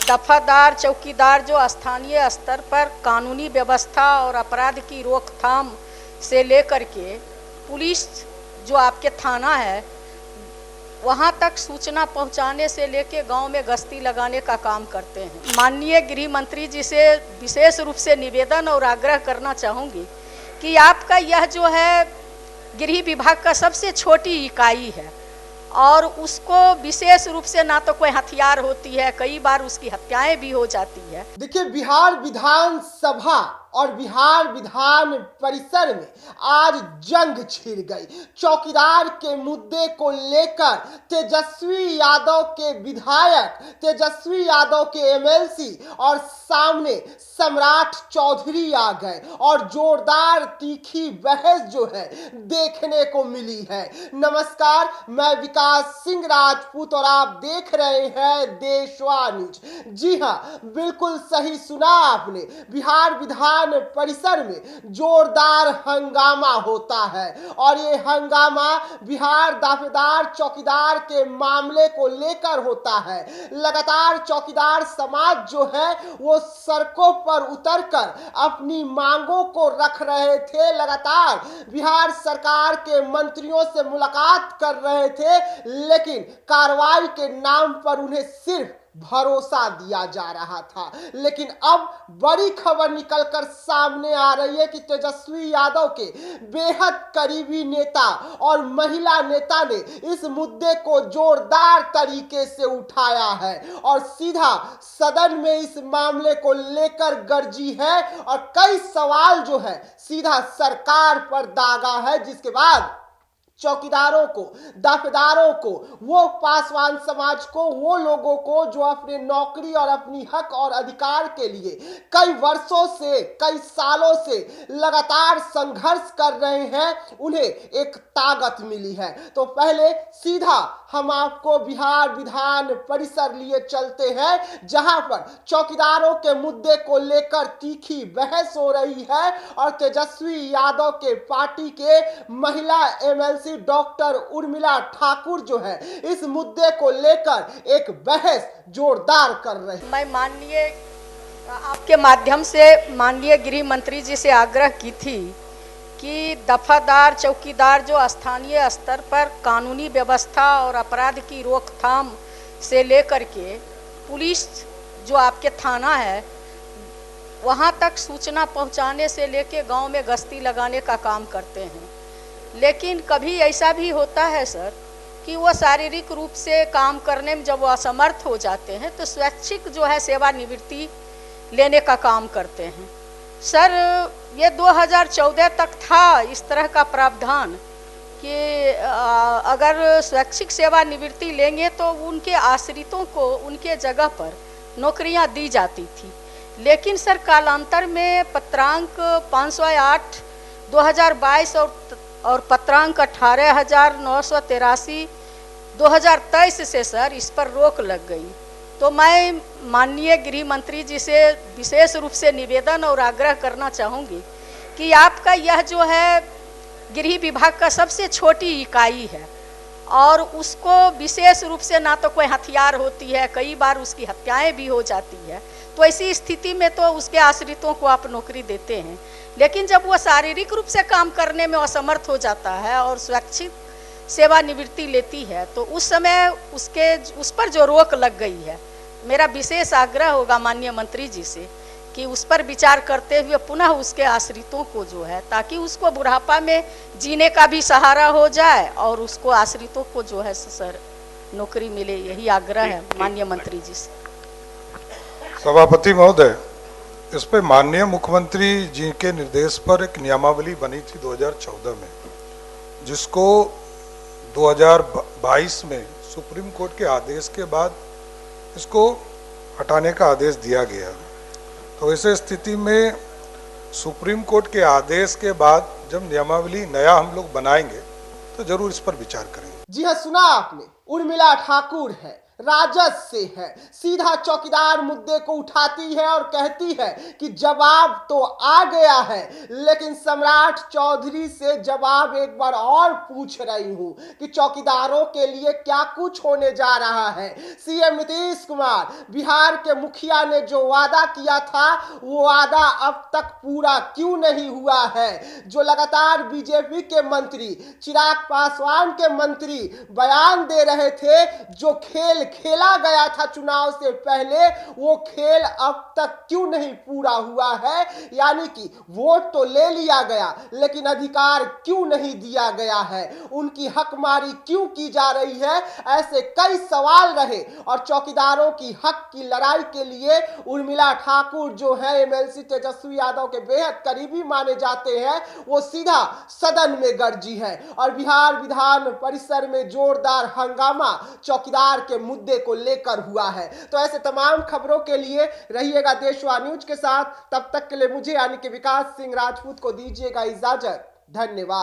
दफादार चौकीदार जो स्थानीय स्तर पर कानूनी व्यवस्था और अपराध की रोकथाम से लेकर के पुलिस जो आपके थाना है वहां तक सूचना पहुंचाने से लेके गांव में गश्ती लगाने का काम करते हैं। माननीय गृह मंत्री जी से विशेष रूप से निवेदन और आग्रह करना चाहूँगी कि आपका यह जो है गृह विभाग का सबसे छोटी इकाई है और उसको विशेष रूप से ना तो कोई हथियार होती है, कई बार उसकी हत्याएं भी हो जाती है। देखिए, बिहार विधानसभा और बिहार विधान परिसर में आज जंग छिड़ गई। चौकीदार के मुद्दे को लेकर तेजस्वी यादव के विधायक, तेजस्वी यादव के एमएलसी और सामने सम्राट चौधरी आ गए और जोरदार तीखी बहस जो है देखने को मिली है। नमस्कार, मैं विकास सिंह राजपूत और आप देख रहे हैं देशवा न्यूज। जी हाँ, बिल्कुल सही सुना आपने। बिहार विधान परिसर में जोरदार हंगामा होता है और ये हंगामा बिहार दावेदार चौकीदार के मामले को लेकर होता है। लगातार चौकीदार समाज जो है वो सड़कों पर उतरकर अपनी मांगों को रख रहे थे, लगातार बिहार सरकार के मंत्रियों से मुलाकात कर रहे थे, लेकिन कार्रवाई के नाम पर उन्हें सिर्फ भरोसा दिया जा रहा था। लेकिन अब बड़ी खबर निकलकर सामने आ रही है कि तेजस्वी यादव के बेहद करीबी नेता और महिला नेता ने इस मुद्दे को जोरदार तरीके से उठाया है और सीधा सदन में इस मामले को लेकर गरजी है और कई सवाल जो है सीधा सरकार पर दागा है, जिसके बाद चौकीदारों को, दावेदारों को, वो पासवान समाज को, वो लोगों को जो अपने नौकरी और अपनी हक और अधिकार के लिए कई वर्षों से, कई सालों से लगातार संघर्ष कर रहे हैं, उन्हें एक ताकत मिली है। तो पहले सीधा हम आपको बिहार विधान परिसर लिए चलते हैं, जहां पर चौकीदारों के मुद्दे को लेकर तीखी बहस हो रही है और तेजस्वी यादव के पार्टी के महिला एमएलसी डॉक्टर उर्मिला ठाकुर जो है इस मुद्दे को लेकर एक बहस जोरदार कर रहे हैं। मैं माननीय आपके माध्यम से माननीय गृह मंत्री जी से आग्रह की थी कि दफादार चौकीदार जो स्थानीय स्तर पर कानूनी व्यवस्था और अपराध की रोकथाम से लेकर के पुलिस जो आपके थाना है वहां तक सूचना पहुंचाने से लेके गांव में गश्ती लगाने का काम करते हैं। लेकिन कभी ऐसा भी होता है सर कि वो शारीरिक रूप से काम करने में जब वो असमर्थ हो जाते हैं तो स्वैच्छिक जो है सेवानिवृत्ति लेने का काम करते हैं। सर, ये 2014 तक था इस तरह का प्रावधान कि अगर स्वैच्छिक सेवानिवृत्ति लेंगे तो उनके आश्रितों को उनके जगह पर नौकरियां दी जाती थी। लेकिन सर कालांतर में पत्रांक 508 2022 और पत्रांक 18,983 2023 से सर इस पर रोक लग गई। तो मैं माननीय गृह मंत्री जी से विशेष रूप से निवेदन और आग्रह करना चाहूँगी कि आपका यह जो है गृह विभाग का सबसे छोटी इकाई है और उसको विशेष रूप से ना तो कोई हथियार होती है, कई बार उसकी हत्याएं भी हो जाती है। तो ऐसी स्थिति में तो उसके आश्रितों को आप नौकरी देते हैं, लेकिन जब वो शारीरिक रूप से काम करने में असमर्थ हो जाता है और स्वैच्छिक सेवानिवृत्ति लेती है तो उस समय उस पर जो रोक लग गई है, मेरा विशेष आग्रह होगा माननीय मंत्री जी से कि उस पर विचार करते हुए पुनः उसके आश्रितों को जो है, ताकि उसको बुढ़ापा में जीने का भी सहारा हो जाए और उसको आश्रितों को जो है सर नौकरी मिले। यही आग्रह है माननीय मंत्री जी से। सभापति महोदय, इस पे माननीय मुख्यमंत्री जी के निर्देश पर एक नियमावली बनी थी 2014 में, जिसको 2022 में सुप्रीम कोर्ट के आदेश के बाद इसको हटाने का आदेश दिया गया। तो ऐसे स्थिति में सुप्रीम कोर्ट के आदेश के बाद जब नियमावली नया हम लोग बनाएंगे तो जरूर इस पर विचार करेंगे। जी हाँ, सुना आपने, उर्मिला ठाकुर है राजद से है। सीधा चौकीदार मुद्दे को उठाती है और कहती है कि जवाब तो आ गया है, लेकिन सम्राट चौधरी से जवाब एक बार और पूछ रही हूं कि चौकीदारों के लिए क्या कुछ होने जा रहा है। सीएम नीतीश कुमार, बिहार के मुखिया ने जो वादा किया था वो वादा अब तक पूरा क्यों नहीं हुआ है। जो लगातार बीजेपी के मंत्री, चिराग पासवान के मंत्री बयान दे रहे थे, जो खेल खेला गया था चुनाव से पहले, वो खेल अब तक क्यों नहीं पूरा हुआ है। यानी कि वोट तो ले लिया गया, लेकिन अधिकार क्यों नहीं दिया गया है, उनकी हकमारी क्यों की जा रही है। ऐसे कई सवाल रहे और चौकीदारों की हक की लड़ाई के लिए उर्मिला ठाकुर जो है एमएलसी तेजस्वी यादव के बेहद करीबी माने जाते हैं, वो सीधा सदन में गरजी है और बिहार विधान परिसर में जोरदार हंगामा चौकीदार के मुद्दे को लेकर हुआ है। तो ऐसे तमाम खबरों के लिए रहिएगा देशवा न्यूज के साथ। तब तक के लिए मुझे यानी कि विकास सिंह राजपूत को दीजिएगा इजाजत। धन्यवाद।